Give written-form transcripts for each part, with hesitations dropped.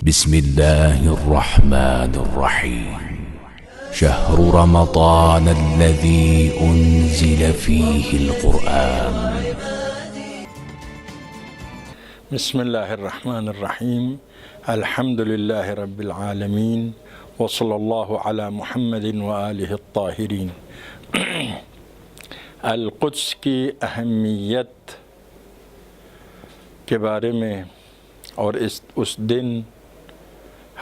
بسم الله الرحمن الرحيم شهر رمضان الذي أنزل فيه القرآن بسم الله الرحمن الرحيم الحمد لله رب العالمين وصلى الله على محمد وآله الطاهرين۔ القدس کی اہمیت کے بارے میں اور اس دن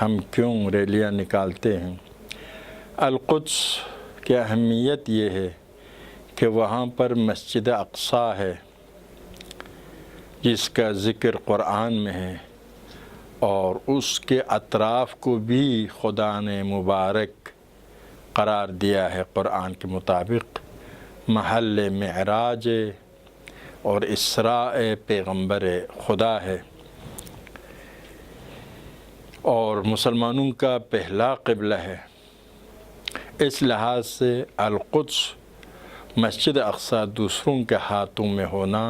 ہم کیوں ریلیاں نکالتے ہیں۔ القدس کی اہمیت یہ ہے کہ وہاں پر مسجد اقصیٰ ہے جس کا ذکر قرآن میں ہے، اور اس کے اطراف کو بھی خدا نے مبارک قرار دیا ہے قرآن کے مطابق۔ محل معراج اور اسراء پیغمبر خدا ہے، اور مسلمانوں کا پہلا قبلہ ہے۔ اس لحاظ سے القدس مسجد اقصیٰ دوسروں کے ہاتھوں میں ہونا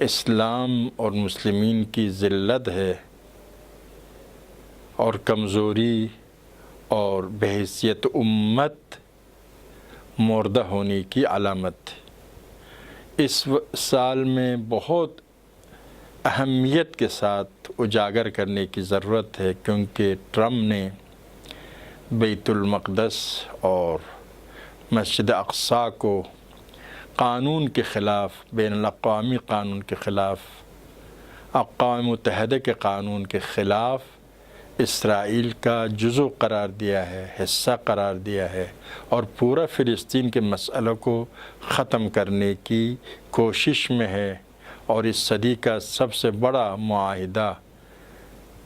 اسلام اور مسلمین کی ذلت ہے اور کمزوری اور بحیثیت امت مردہ ہونے کی علامت ہے۔ اس سال میں بہت اہمیت کے ساتھ اجاگر کرنے کی ضرورت ہے، کیونکہ ٹرمپ نے بیت المقدس اور مسجد اقصیٰ کو قانون کے خلاف، بین الاقوامی قانون کے خلاف، اقوام متحدہ کے قانون کے خلاف اسرائیل کا جزو قرار دیا ہے، حصہ قرار دیا ہے، اور پورا فلسطین کے مسئلہ کو ختم کرنے کی کوشش میں ہے، اور اس صدی کا سب سے بڑا معاہدہ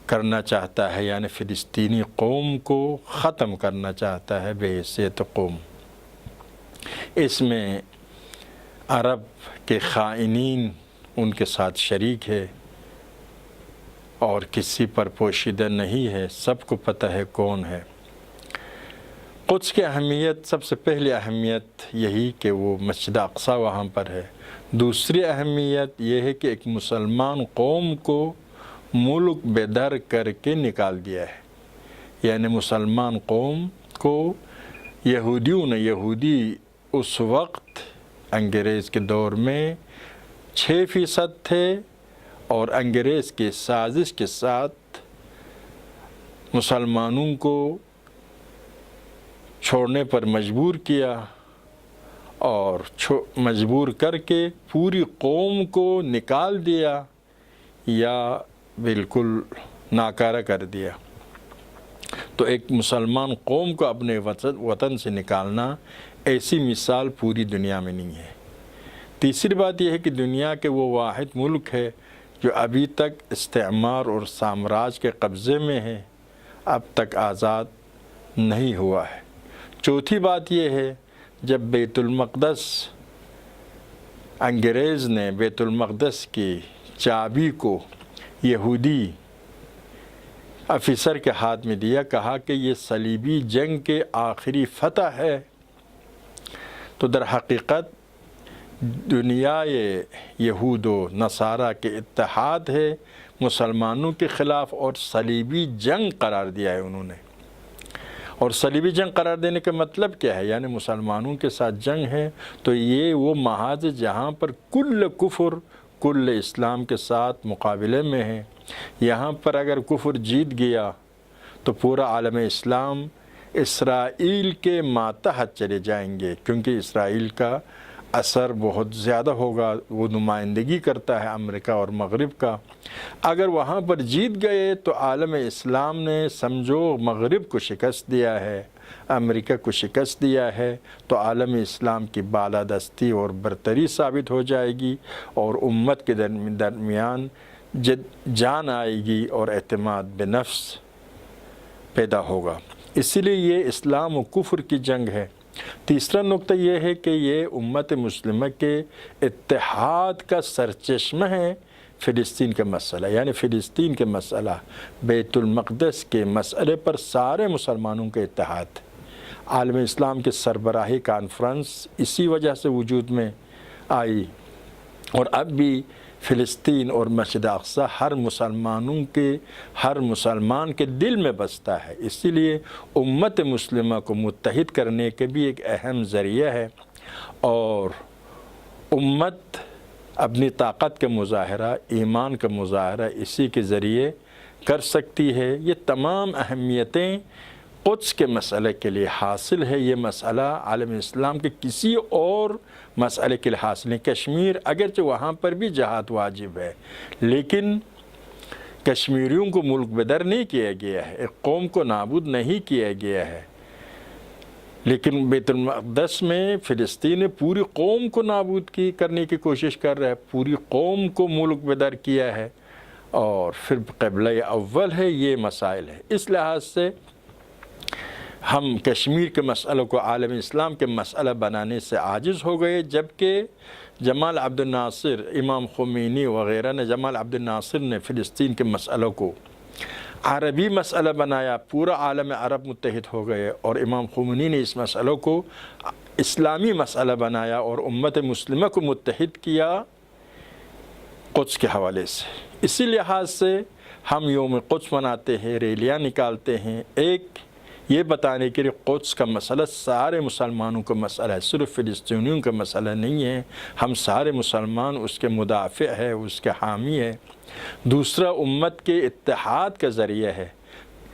کرنا چاہتا ہے، یعنی فلسطینی قوم کو ختم کرنا چاہتا ہے بحیثیت قوم۔ اس میں عرب کے خائنین ان کے ساتھ شریک ہے اور کسی پر پوشیدہ نہیں ہے، سب کو پتہ ہے کون ہے۔ قدس کی اہمیت، سب سے پہلی اہمیت یہی کہ وہ مسجد اقصیٰ وہاں پر ہے۔ دوسری اہمیت یہ ہے کہ ایک مسلمان قوم کو ملک بے در کر کے نکال دیا ہے، یعنی مسلمان قوم کو یہودی اس وقت انگریز کے دور میں 6% تھے، اور انگریز کے سازش کے ساتھ مسلمانوں کو چھوڑنے پر مجبور کیا، اور مجبور کر کے پوری قوم کو نکال دیا یا بالکل ناکارہ کر دیا۔ تو ایک مسلمان قوم کو اپنے وطن سے نکالنا، ایسی مثال پوری دنیا میں نہیں ہے۔ تیسری بات یہ ہے کہ دنیا کے وہ واحد ملک ہے جو ابھی تک استعمار اور سامراج کے قبضے میں ہے، اب تک آزاد نہیں ہوا ہے۔ چوتھی بات یہ ہے، جب بیت المقدس، انگریز نے بیت المقدس کی چابی کو یہودی افسر کے ہاتھ میں دیا، کہا کہ یہ صلیبی جنگ کے آخری فتح ہے، تو در حقیقت دنیا یہود و نصارہ کے اتحاد ہے مسلمانوں کے خلاف، اور صلیبی جنگ قرار دیا ہے انہوں نے۔ اور صلیبی جنگ قرار دینے کا مطلب کیا ہے؟ یعنی مسلمانوں کے ساتھ جنگ ہے، تو یہ وہ محاذ جہاں پر کل کفر کل اسلام کے ساتھ مقابلے میں ہے۔ یہاں پر اگر کفر جیت گیا تو پورا عالم اسلام اسرائیل کے ماتحت چلے جائیں گے، کیونکہ اسرائیل کا اثر بہت زیادہ ہوگا، وہ نمائندگی کرتا ہے امریکہ اور مغرب کا۔ اگر وہاں پر جیت گئے تو عالم اسلام نے سمجھو مغرب کو شکست دیا ہے، امریکہ کو شکست دیا ہے، تو عالم اسلام کی بالادستی اور برتری ثابت ہو جائے گی، اور امت کے درمیان جان آئے گی اور اعتماد بنفس پیدا ہوگا۔ اسی لیے یہ اسلام و کفر کی جنگ ہے۔ تیسرا نقطہ یہ ہے کہ یہ امت مسلمہ کے اتحاد کا سرچشمہ ہے فلسطین کا مسئلہ، یعنی فلسطین کے مسئلہ، بیت المقدس کے مسئلے پر سارے مسلمانوں کے اتحاد۔ عالم اسلام کے سربراہی کانفرنس اسی وجہ سے وجود میں آئی اور اب بھی فلسطین اور مسجد اقصی ہر مسلمان کے دل میں بستا ہے، اسی لیے امت مسلمہ کو متحد کرنے کے بھی ایک اہم ذریعہ ہے، اور امت اپنی طاقت کا مظاہرہ، ایمان کا مظاہرہ اسی کے ذریعے کر سکتی ہے۔ یہ تمام اہمیتیں قدس کے مسئلے کے لیے حاصل ہے۔ یہ مسئلہ عالم اسلام کے کسی اور مسئلے کے لیے حاصل نہیں۔ کشمیر اگرچہ وہاں پر بھی جہاد واجب ہے، لیکن کشمیریوں کو ملک بدر نہیں کیا گیا ہے، ایک قوم کو نابود نہیں کیا گیا ہے، لیکن بیت المقدس میں فلسطین نے پوری قوم کو نابود کرنے کی کوشش کر رہا ہے، پوری قوم کو ملک بدر کیا ہے، اور پھر قبلہ اول ہے۔ یہ مسائل ہے، اس لحاظ سے ہم کشمیر کے مسئلہ کو عالم اسلام کے مسئلہ بنانے سے عاجز ہو گئے، جبکہ جمال عبد الناصر، امام خمینی وغیرہ نے، جمال عبد الناصر نے فلسطین کے مسئلہ کو عربی مسئلہ بنایا، پورا عالم عرب متحد ہو گئے، اور امام خمینی نے اس مسئلہ کو اسلامی مسئلہ بنایا اور امت مسلمہ کو متحد کیا قدس کے حوالے سے۔ اسی لحاظ سے ہم یوم قدس مناتے ہیں، ریلیاں نکالتے ہیں، ایک یہ بتانے کے لیے قدس کا مسئلہ سارے مسلمانوں کا مسئلہ ہے، صرف فلسطینیوں کا مسئلہ نہیں ہے، ہم سارے مسلمان اس کے مدافع ہے، اس کے حامی ہے۔ دوسرا، امت کے اتحاد کا ذریعہ ہے،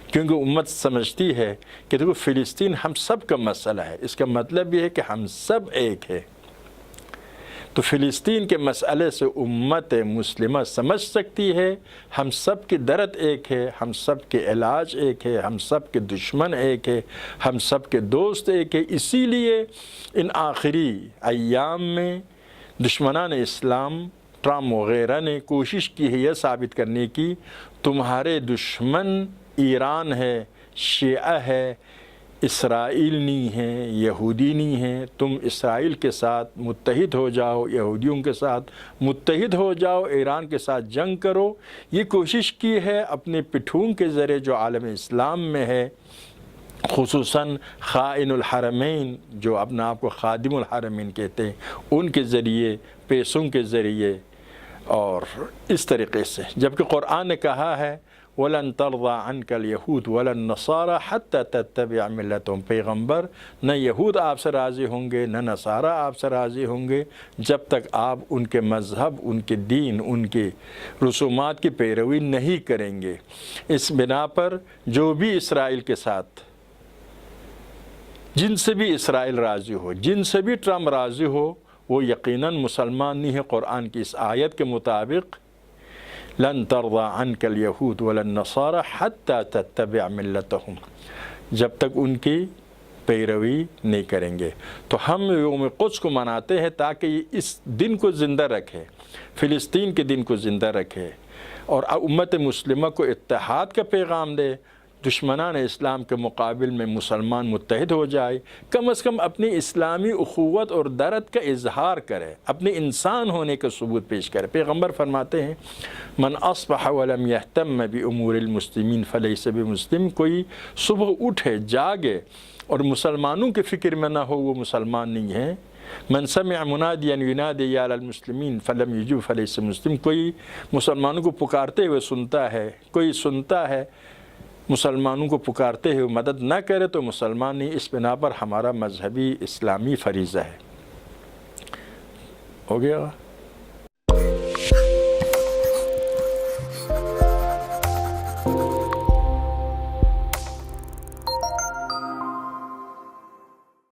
کیونکہ امت سمجھتی ہے کہ دیکھو فلسطین ہم سب کا مسئلہ ہے، اس کا مطلب یہ ہے کہ ہم سب ایک ہے۔ تو فلسطین کے مسئلے سے امت مسلمہ سمجھ سکتی ہے ہم سب کی درد ایک ہے، ہم سب کے علاج ایک ہے، ہم سب کے دشمن ایک ہے، ہم سب کے دوست ایک ہے۔ اسی لیے ان آخری ایام میں دشمنان اسلام، ٹرمپ وغیرہ نے کوشش کی ہے یہ ثابت کرنے کی تمہارے دشمن ایران ہے، شیعہ ہے، اسرائیل نہیں ہے، یہودی نہیں ہے، تم اسرائیل کے ساتھ متحد ہو جاؤ، یہودیوں کے ساتھ متحد ہو جاؤ، ایران کے ساتھ جنگ کرو۔ یہ کوشش کی ہے اپنے پٹھون کے ذریعے جو عالم اسلام میں ہے، خصوصاً خائن الحرمین جو اپنا آپ کو خادم الحرمین کہتے ہیں، ان کے ذریعے، پیسوں کے ذریعے اور اس طریقے سے، جبکہ قرآن نے کہا ہے وَلَن تَرْضَىٰ عَنْكَ الْيَهُودُ وَلَا النَّصَارَىٰ حَتَّىٰ تَتَّبِعَ مِلَّتَهُمْ۔ پیغمبر نہ یہود آپ سے راضی ہوں گے، نہ نصارہ آپ سے راضی ہوں گے، جب تک آپ ان کے مذہب، ان کے دین، ان کے رسومات کی پیروی نہیں کریں گے۔ اس بنا پر جو بھی اسرائیل کے ساتھ، جن سے بھی اسرائیل راضی ہو، جن سے بھی ٹرمپ راضی ہو، وہ یقیناً مسلمان نہیں ہے۔ قرآن کی اس آیت کے مطابق لن ترضى عنك اليهود ولا النصارى حتى تتبع ملتهم، جب تک ان کی پیروی نہیں کریں گے۔ تو ہم یوم قدس کو مناتے ہیں تاکہ یہ اس دن کو زندہ رکھے، فلسطین کے دن کو زندہ رکھے، اور امت مسلمہ کو اتحاد کا پیغام دے، دشمنان اسلام کے مقابل میں مسلمان متحد ہو جائے، کم از کم اپنی اسلامی اخوت اور درد کا اظہار کرے، اپنے انسان ہونے کا ثبوت پیش کرے۔ پیغمبر فرماتے ہیں من اصبح ولم يهتم بامور المسلمین فلیس بمسلم، کوئی صبح اٹھے، جاگے اور مسلمانوں کی فکر میں نہ ہو، وہ مسلمان نہیں ہے۔ من سمع منادیا ینادی یا المسلمین فلم یجب فلیس مسلم، کوئی مسلمانوں کو پکارتے ہوئے سنتا ہے، کوئی سنتا ہے مسلمانوں کو پکارتے ہوئے مدد نہ کرے تو مسلمان نہیں۔ اس بنا پر ہمارا مذہبی اسلامی فریضہ ہے۔ ہو گیا؟